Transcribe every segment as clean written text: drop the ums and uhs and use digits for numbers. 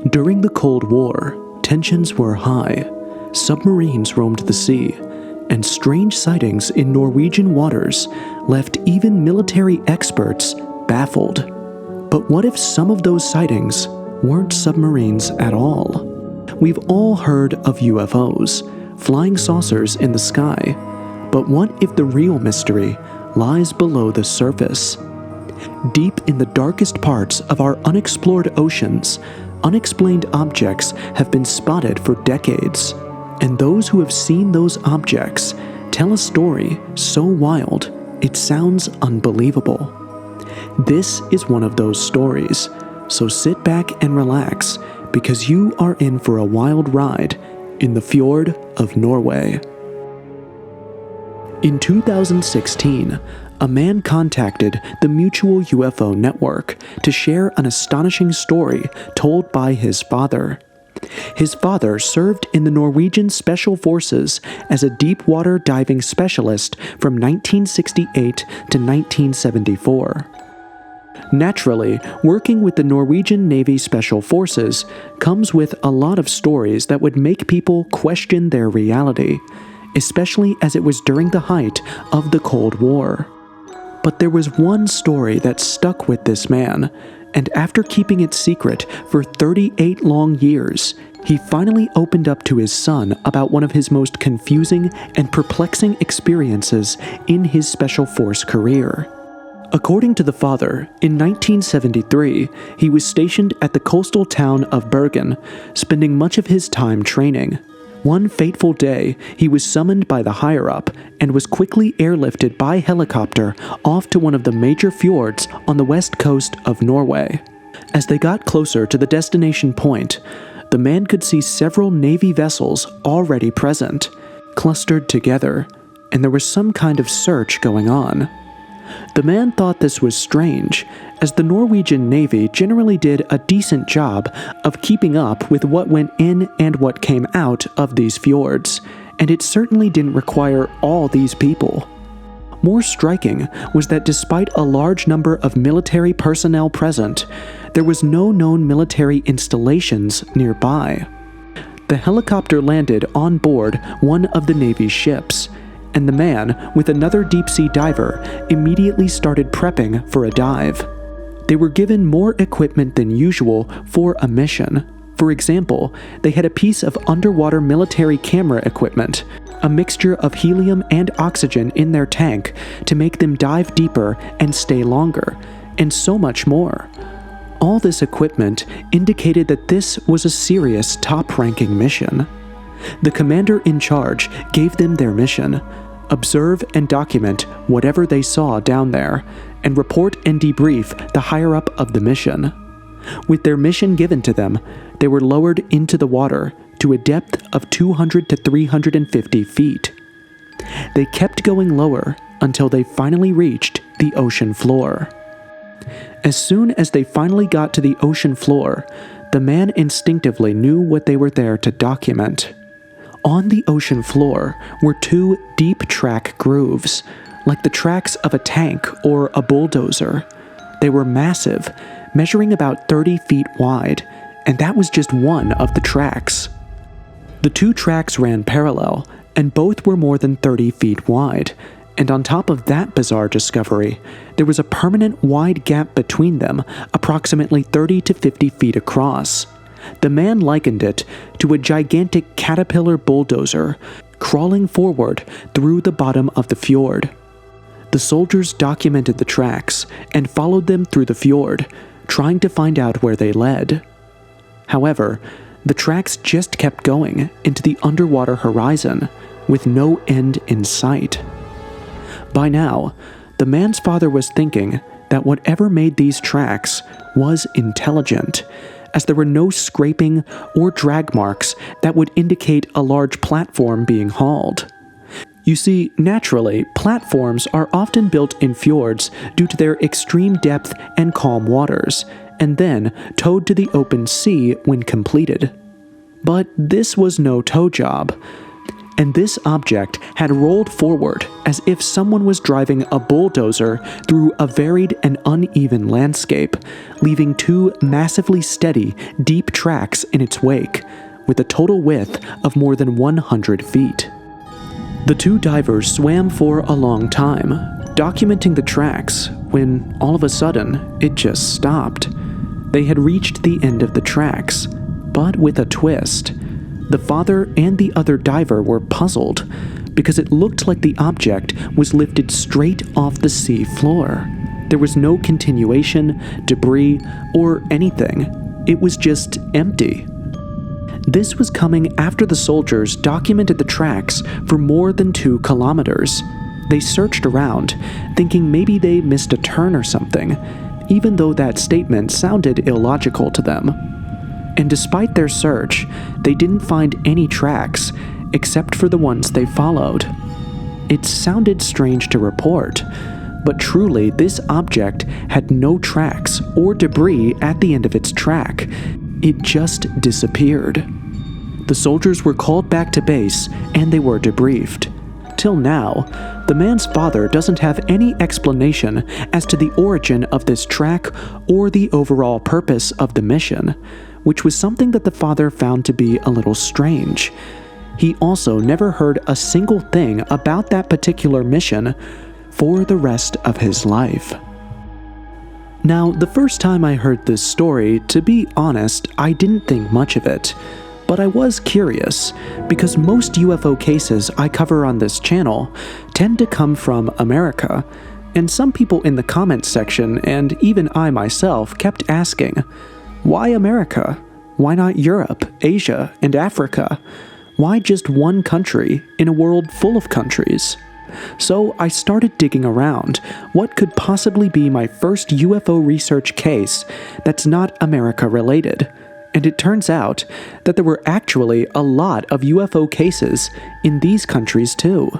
During the Cold War, tensions were high. Submarines roamed the sea, and strange sightings in Norwegian waters left even military experts baffled. But what if some of those sightings weren't submarines at all? We've all heard of UFOs, flying saucers in the sky, but what if the real mystery lies below the surface? Deep in the darkest parts of our unexplored oceans, unexplained objects have been spotted for decades, and those who have seen those objects tell a story so wild it sounds unbelievable. This is one of those stories, so sit back and relax because you are in for a wild ride in the Fjord of Norway. In 2016, a man contacted the Mutual UFO Network to share an astonishing story told by his father. His father served in the Norwegian Special Forces as a deep-water diving specialist from 1968 to 1974. Naturally, working with the Norwegian Navy Special Forces comes with a lot of stories that would make people question their reality, especially as it was during the height of the Cold War. But there was one story that stuck with this man, and after keeping it secret for 38 long years, he finally opened up to his son about one of his most confusing and perplexing experiences in his Special Force career. According to the father, in 1973, he was stationed at the coastal town of Bergen, spending much of his time training. One fateful day, he was summoned by the higher-up and was quickly airlifted by helicopter off to one of the major fjords on the west coast of Norway. As they got closer to the destination point, the man could see several Navy vessels already present, clustered together, and there was some kind of search going on. The man thought this was strange, as the Norwegian Navy generally did a decent job of keeping up with what went in and what came out of these fjords, and it certainly didn't require all these people. More striking was that despite a large number of military personnel present, there was no known military installations nearby. The helicopter landed on board one of the Navy's ships, and the man, with another deep-sea diver, immediately started prepping for a dive. They were given more equipment than usual for a mission. For example, they had a piece of underwater military camera equipment, a mixture of helium and oxygen in their tank to make them dive deeper and stay longer, and so much more. All this equipment indicated that this was a serious top-ranking mission. The commander in charge gave them their mission: observe and document whatever they saw down there, and report and debrief the higher-up of the mission. With their mission given to them, they were lowered into the water to a depth of 200 to 350 feet. They kept going lower until they finally reached the ocean floor. As soon as they finally got to the ocean floor, the man instinctively knew what they were there to document. On the ocean floor were two deep track grooves, like the tracks of a tank or a bulldozer. They were massive, measuring about 30 feet wide, and that was just one of the tracks. The two tracks ran parallel, and both were more than 30 feet wide, and on top of that bizarre discovery, there was a permanent wide gap between them, approximately 30 to 50 feet across. The man likened it to a gigantic caterpillar bulldozer crawling forward through the bottom of the fjord. The soldiers documented the tracks and followed them through the fjord, trying to find out where they led. However, the tracks just kept going into the underwater horizon, with no end in sight. By now, the man's father was thinking that whatever made these tracks was intelligent, as there were no scraping or drag marks that would indicate a large platform being hauled. You see, naturally, platforms are often built in fjords due to their extreme depth and calm waters, and then towed to the open sea when completed. But this was no tow job, and this object had rolled forward as if someone was driving a bulldozer through a varied and uneven landscape, leaving two massively steady, deep tracks in its wake, with a total width of more than 100 feet. The two divers swam for a long time, documenting the tracks, when all of a sudden, it just stopped. They had reached the end of the tracks, but with a twist. The father and the other diver were puzzled, because it looked like the object was lifted straight off the sea floor. There was no continuation, debris, or anything. It was just empty. This was coming after the soldiers documented the tracks for more than 2 kilometers. They searched around, thinking maybe they missed a turn or something, even though that statement sounded illogical to them. And despite their search, they didn't find any tracks, except for the ones they followed. It sounded strange to report, but truly this object had no tracks or debris at the end of its track. It just disappeared. The soldiers were called back to base, and they were debriefed. Till now, the man's father doesn't have any explanation as to the origin of this track or the overall purpose of the mission, which was something that the father found to be a little strange. He also never heard a single thing about that particular mission for the rest of his life. Now, the first time I heard this story, to be honest, I didn't think much of it. But I was curious, because most UFO cases I cover on this channel tend to come from America, and some people in the comments section, and even I myself, kept asking, why America? Why not Europe, Asia, and Africa? Why just one country in a world full of countries? So I started digging around what could possibly be my first UFO research case that's not America related. And it turns out that there were actually a lot of UFO cases in these countries too.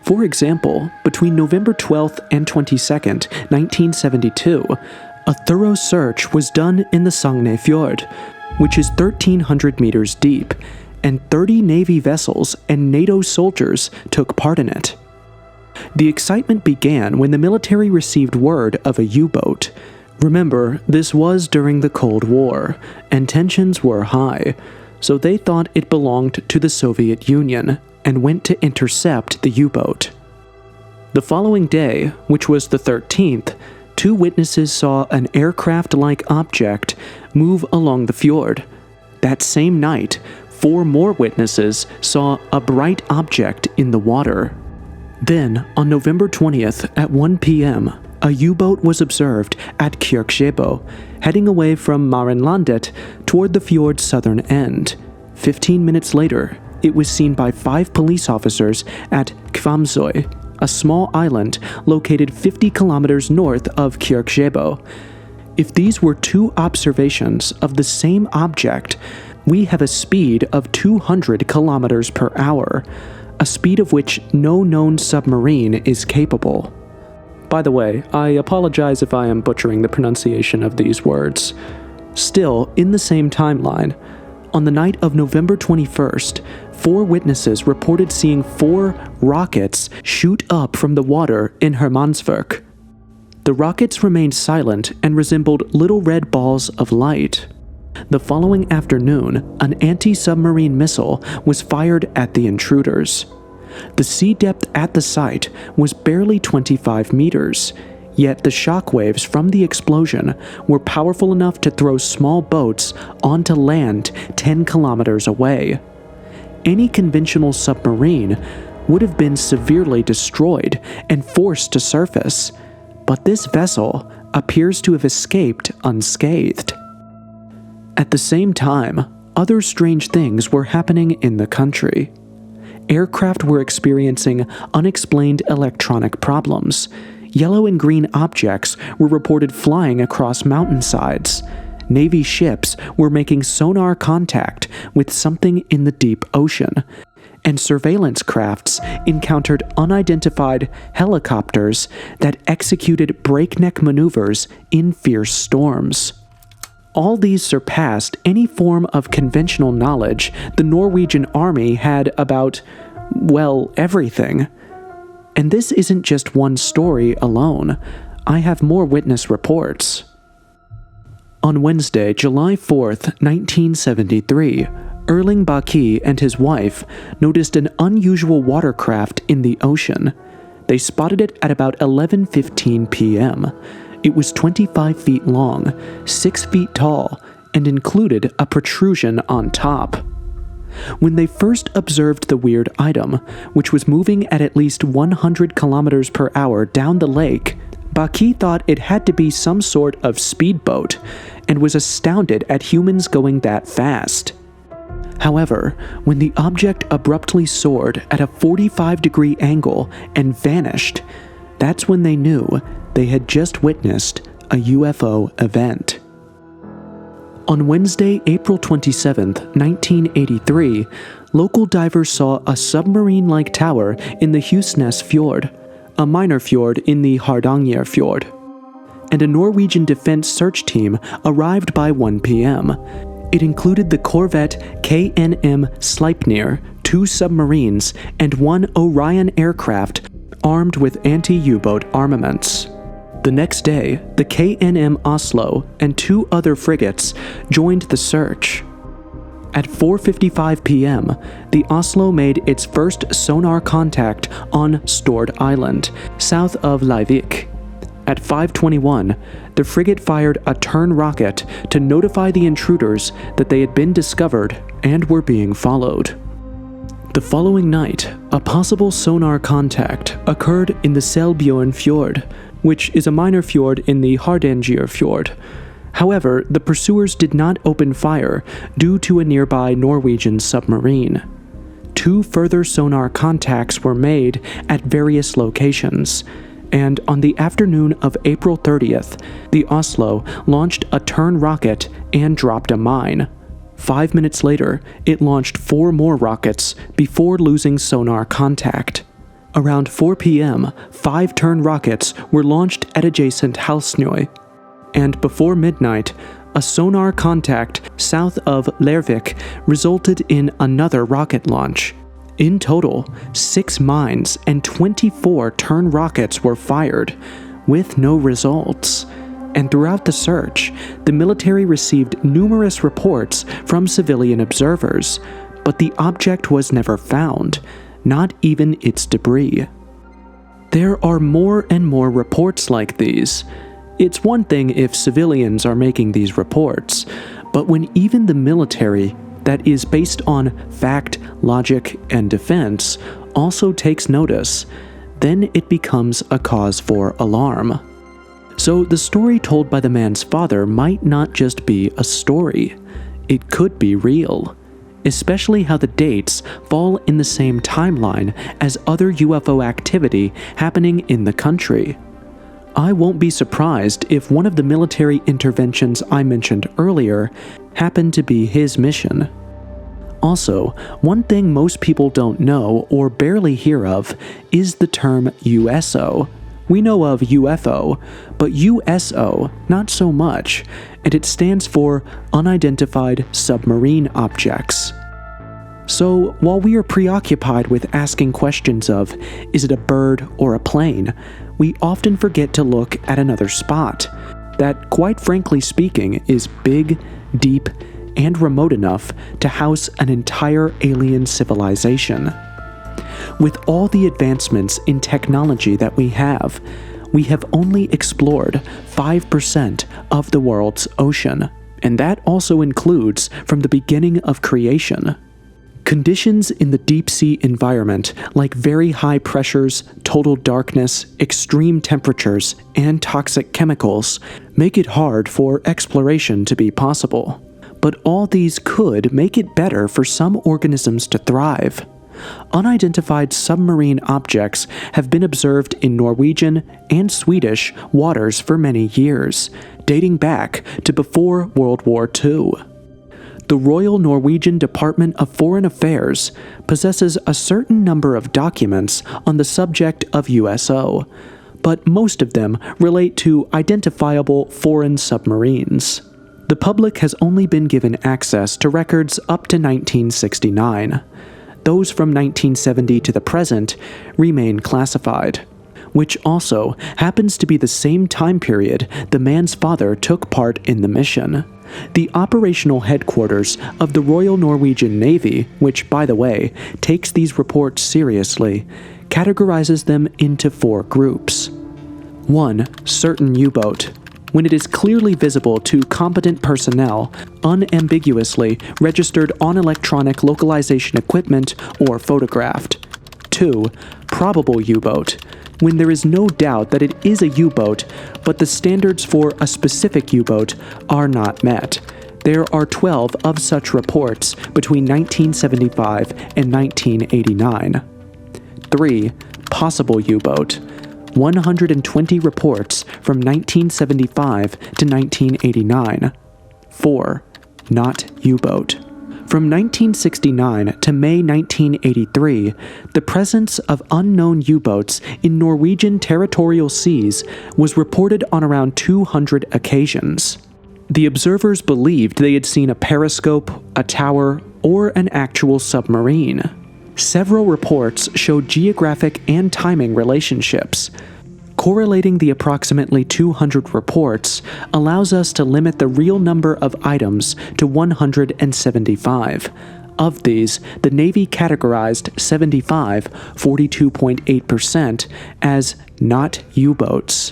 For example, between November 12th and 22nd, 1972, a thorough search was done in the Sogne Fjord, which is 1,300 meters deep, and 30 Navy vessels and NATO soldiers took part in it. The excitement began when the military received word of a U-boat. Remember, this was during the Cold War, and tensions were high, so they thought it belonged to the Soviet Union and went to intercept the U-boat. The following day, which was the 13th, 2 witnesses saw an aircraft-like object move along the fjord. That same night, 4 more witnesses saw a bright object in the water. Then, on November 20th at 1 p.m., a U-boat was observed at Kyrksjebo, heading away from Marienlandet toward the fjord's southern end. 15 minutes later, it was seen by 5 police officers at Kvamsøy, a small island located 50 kilometers north of Kyrksjebo. If these were 2 observations of the same object, we have a speed of 200 kilometers per hour, a speed of which no known submarine is capable. By the way, I apologize if I am butchering the pronunciation of these words. Still, in the same timeline, on the night of November 21st, 4 witnesses reported seeing 4 rockets shoot up from the water in Hermansvik. The rockets remained silent and resembled little red balls of light. The following afternoon, an anti-submarine missile was fired at the intruders. The sea depth at the site was barely 25 meters, yet the shockwaves from the explosion were powerful enough to throw small boats onto land 10 kilometers away. Any conventional submarine would have been severely destroyed and forced to surface, but this vessel appears to have escaped unscathed. At the same time, other strange things were happening in the country. Aircraft were experiencing unexplained electronic problems. Yellow and green objects were reported flying across mountainsides. Navy ships were making sonar contact with something in the deep ocean, and surveillance crafts encountered unidentified helicopters that executed breakneck maneuvers in fierce storms. All these surpassed any form of conventional knowledge the Norwegian army had about well, everything. And this isn't just one story alone. I have more witness reports. On Wednesday, July 4th, 1973, Erling Baki and his wife noticed an unusual watercraft in the ocean. They spotted it at about 11:15 p.m. It was 25 feet long, 6 feet tall, and included a protrusion on top. When they first observed the weird item, which was moving at least 100 kilometers per hour down the lake, Baki thought it had to be some sort of speedboat and was astounded at humans going that fast. However, when the object abruptly soared at a 45-degree angle and vanished, that's when they knew they had just witnessed a UFO event. On Wednesday, April 27, 1983, local divers saw a submarine-like tower in the Husnes Fjord, a minor fjord in the Hardanger Fjord, and a Norwegian defense search team arrived by 1 p.m. It included the corvette KNM Sleipnir, 2 submarines, and 1 Orion aircraft armed with anti-U-boat armaments. The next day, the KNM Oslo and 2 other frigates joined the search. At 4:55 p.m., the Oslo made its first sonar contact on Stord Island, south of Leivik. At 5:21, the frigate fired a turn rocket to notify the intruders that they had been discovered and were being followed. The following night, a possible sonar contact occurred in the Selbjørn Fjord, which is a minor fjord in the Hardanger Fjord. However, the pursuers did not open fire due to a nearby Norwegian submarine. 2 further sonar contacts were made at various locations, and on the afternoon of April 30th, the Oslo launched a turn rocket and dropped a mine. 5 minutes later, it launched 4 more rockets before losing sonar contact. Around 4 p.m., 5 turn rockets were launched at adjacent Halsnøy, and before midnight, a sonar contact south of Lervik resulted in another rocket launch. In total, 6 mines and 24 turn rockets were fired, with no results. And throughout the search, the military received numerous reports from civilian observers, but the object was never found, not even its debris. There are more and more reports like these. It's one thing if civilians are making these reports, but when even the military, that is based on fact, logic, and defense, also takes notice, then it becomes a cause for alarm. So the story told by the man's father might not just be a story. It could be real, especially how the dates fall in the same timeline as other UFO activity happening in the country. I won't be surprised if one of the military interventions I mentioned earlier happened to be his mission. Also, one thing most people don't know or barely hear of is the term USO. We know of UFO, but USO, not so much, and it stands for Unidentified Submarine Objects. So, while we are preoccupied with asking questions of, is it a bird or a plane, we often forget to look at another spot that, quite frankly speaking, is big, deep, and remote enough to house an entire alien civilization. With all the advancements in technology that we have only explored 5% of the world's ocean, and that also includes from the beginning of creation. Conditions in the deep-sea environment, like very high pressures, total darkness, extreme temperatures, and toxic chemicals, make it hard for exploration to be possible. But all these could make it better for some organisms to thrive. Unidentified submarine objects have been observed in Norwegian and Swedish waters for many years, dating back to before World War II. The Royal Norwegian Department of Foreign Affairs possesses a certain number of documents on the subject of USO, but most of them relate to identifiable foreign submarines. The public has only been given access to records up to 1969. those from 1970 to the present remain classified, which also happens to be the same time period the man's father took part in the mission. The operational headquarters of the Royal Norwegian Navy, which, by the way, takes these reports seriously, categorizes them into 4 groups. 1. Certain U-boat. When it is clearly visible to competent personnel, unambiguously registered on electronic localization equipment or photographed. 2. Probable U-boat. When there is no doubt that it is a U-boat, but the standards for a specific U-boat are not met. There are 12 of such reports between 1975 and 1989. 3. Possible U-boat. 120 reports from 1975 to 1989. 4. Not U-boat. From 1969 to May 1983, the presence of unknown U-boats in Norwegian territorial seas was reported on around 200 occasions. The observers believed they had seen a periscope, a tower, or an actual submarine. Several reports showed geographic and timing relationships. Correlating the approximately 200 reports allows us to limit the real number of items to 175. Of these, the Navy categorized 75, 42.8%, as not U-boats.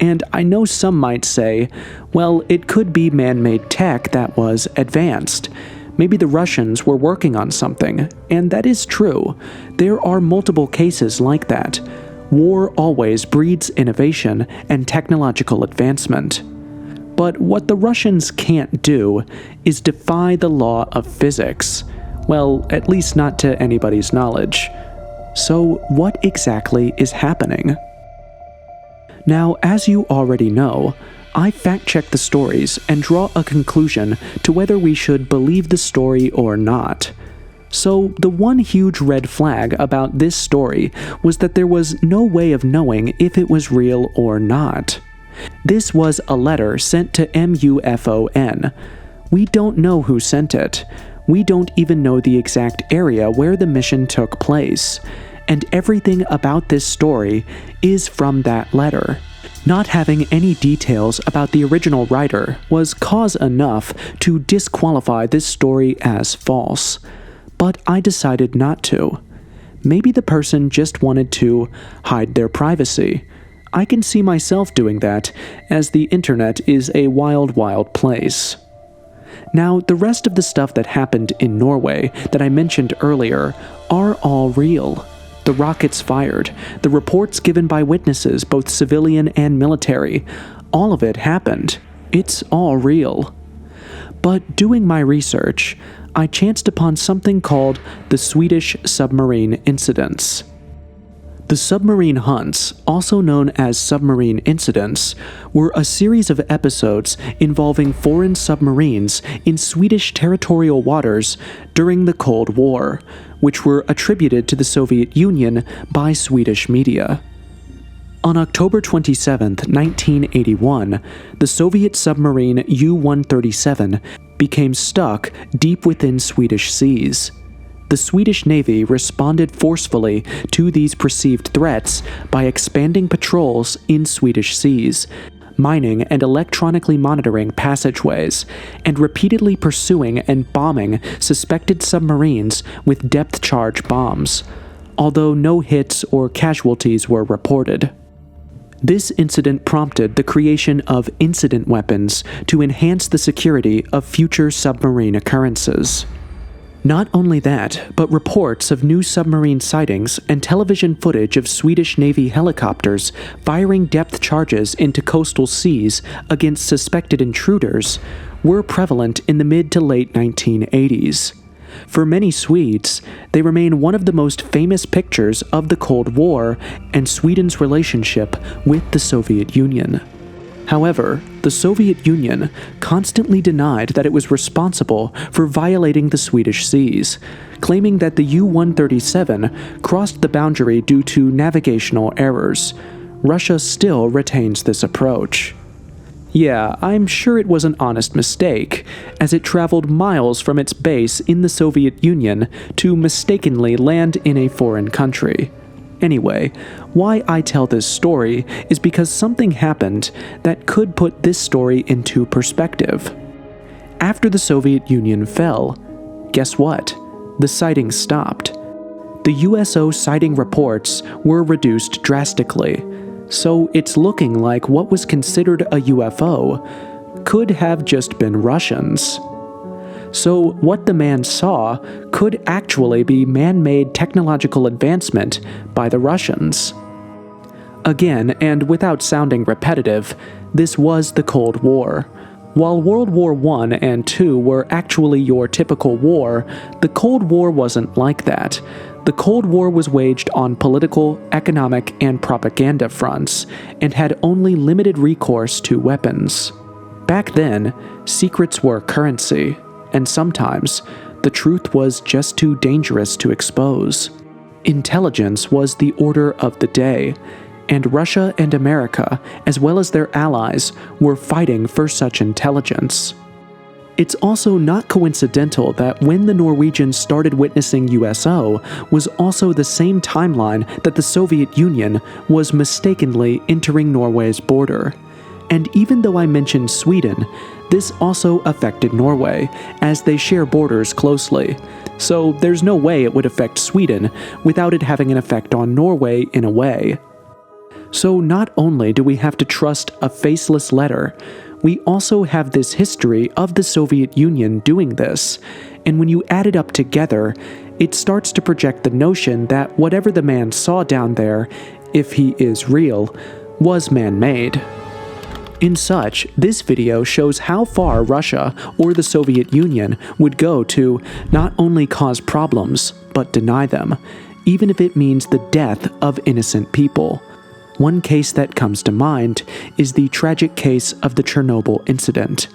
And I know some might say, well, it could be man-made tech that was advanced. Maybe the Russians were working on something, and that is true. There are multiple cases like that. War always breeds innovation and technological advancement. But what the Russians can't do is defy the law of physics. Well, at least not to anybody's knowledge. So what exactly is happening? Now, as you already know, I fact-check the stories and draw a conclusion to whether we should believe the story or not. So, the one huge red flag about this story was that there was no way of knowing if it was real or not. This was a letter sent to MUFON. We don't know who sent it. We don't even know the exact area where the mission took place. And everything about this story is from that letter. Not having any details about the original writer was cause enough to disqualify this story as false. But I decided not to. Maybe the person just wanted to hide their privacy. I can see myself doing that, as the internet is a wild, wild place. Now, the rest of the stuff that happened in Norway that I mentioned earlier are all real. The rockets fired, the reports given by witnesses, both civilian and military, all of it happened. It's all real. But doing my research, I chanced upon something called the Swedish submarine incidents. The submarine hunts, also known as submarine incidents, were a series of episodes involving foreign submarines in Swedish territorial waters during the Cold War, which were attributed to the Soviet Union by Swedish media. On October 27, 1981, the Soviet submarine U-137 became stuck deep within Swedish seas. The Swedish Navy responded forcefully to these perceived threats by expanding patrols in Swedish seas, mining and electronically monitoring passageways, and repeatedly pursuing and bombing suspected submarines with depth-charge bombs, although no hits or casualties were reported. This incident prompted the creation of incident weapons to enhance the security of future submarine occurrences. Not only that, but reports of new submarine sightings and television footage of Swedish Navy helicopters firing depth charges into coastal seas against suspected intruders were prevalent in the mid to late 1980s. For many Swedes, they remain one of the most famous pictures of the Cold War and Sweden's relationship with the Soviet Union. However, the Soviet Union constantly denied that it was responsible for violating the Swedish seas, claiming that the U-137 crossed the boundary due to navigational errors. Russia still retains this approach. Yeah, I'm sure it was an honest mistake, as it traveled miles from its base in the Soviet Union to mistakenly land in a foreign country. Anyway, why I tell this story is because something happened that could put this story into perspective. After the Soviet Union fell, guess what? The sightings stopped. The USO sighting reports were reduced drastically, so it's looking like what was considered a UFO could have just been Russians. So what the man saw could actually be man-made technological advancement by the Russians. Again, and without sounding repetitive, this was the Cold War. While World War I and II were actually your typical war, the Cold War wasn't like that. The Cold War was waged on political, economic, and propaganda fronts, and had only limited recourse to weapons. Back then, secrets were currency, and sometimes, the truth was just too dangerous to expose. Intelligence was the order of the day, and Russia and America, as well as their allies, were fighting for such intelligence. It's also not coincidental that when the Norwegians started witnessing USO was also the same timeline that the Soviet Union was mistakenly entering Norway's border. And even though I mentioned Sweden, this also affected Norway, as they share borders closely. So there's no way it would affect Sweden without it having an effect on Norway in a way. So not only do we have to trust a faceless letter, we also have this history of the Soviet Union doing this, and when you add it up together, it starts to project the notion that whatever the man saw down there, if he is real, was man-made. In such, this video shows how far Russia or the Soviet Union would go to not only cause problems, but deny them, even if it means the death of innocent people. One case that comes to mind is the tragic case of the Chernobyl incident,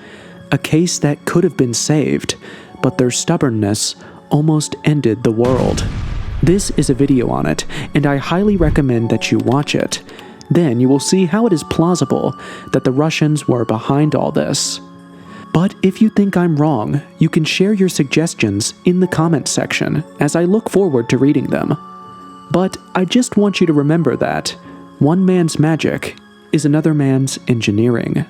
a case that could have been saved, but their stubbornness almost ended the world. This is a video on it, and I highly recommend that you watch it. Then you will see how it is plausible that the Russians were behind all this. But if you think I'm wrong, you can share your suggestions in the comments section, as I look forward to reading them. But I just want you to remember that one man's magic is another man's engineering.